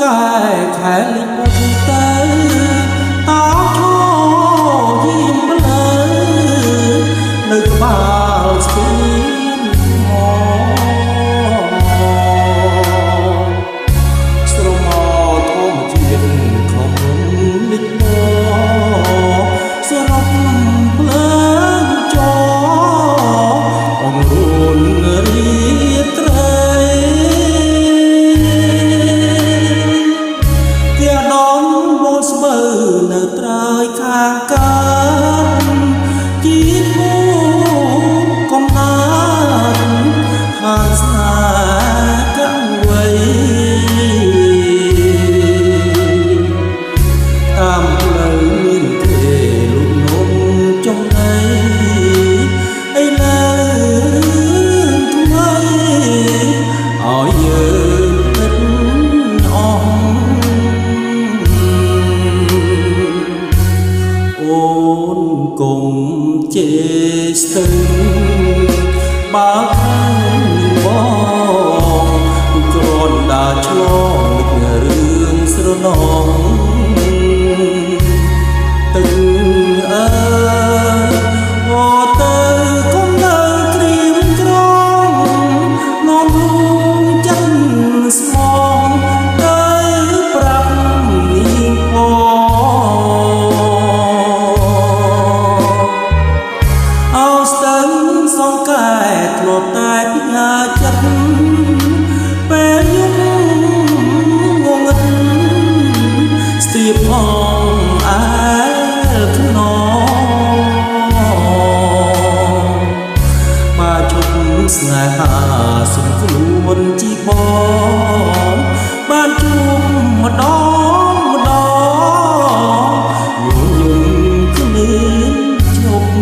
កែខែលិចមុខទៅតោឈោយាមប្លើនៅក្បាលស្ពានមកស្រមោធម្មជាតិខំលិចមកសរុបភ្លើងចោអងរួនរីត្រីស្មើនៅត្រើយខាងកើតជីគូកំណើតខាងស្នេហ៍កាំងវ័យតាមផ្លូវមានទេលុបនំចំណៃអីលើថ្មីឲ្យយើងពិតអស់អូនកុំជេរស្ទឹងបើខាងបងគ្រាន់តែឆ្លងនឹករឿងស្រណងទឹកអើយអូទៅកុំនៅត្រៀមត្រង់នាំលួងចិត្តស្មងទៅប្រាប់នាងសងកែធ្លាប់តែផ្ញើចិត្តពេលយប់ងងឹតស្ទាបផងអែលខ្នងមកជប់ស្នេហាសុំខ្លួនជីបងបានជួបម្ដងម្ដងយំគ្មានជប់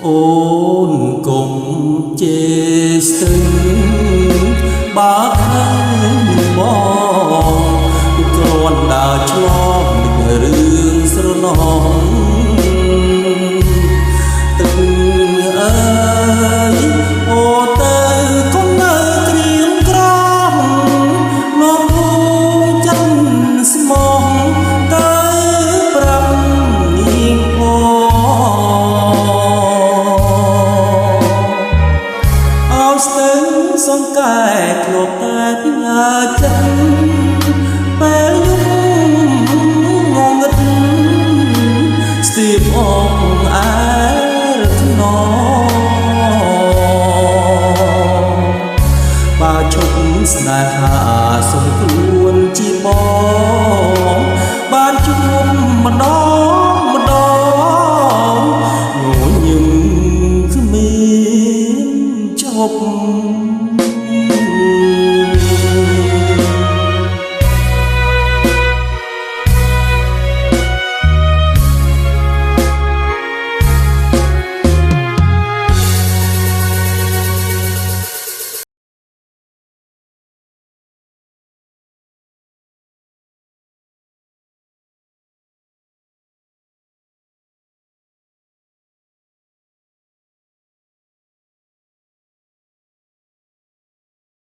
អូនកុំជេរស្ទឹងបើខាងបងគ្រាន់តែឆ្លងនឹករឿងស្រណងទឹកអើយអូទៅកុំនៅក្រៀមក្រំនាំលួងចិត្តស្មងទៅប្រាប់នាងស្ទឹងសងកែធ្លាប់តែផ្ញើចិត្តពេលយប់ងងឹតស្ទាបអងអែលខ្នងបើជប់ស្នេហាសុំខ្លួនជាបងបានជួបម្ដងម្ដងងញឹមគ្មានជប់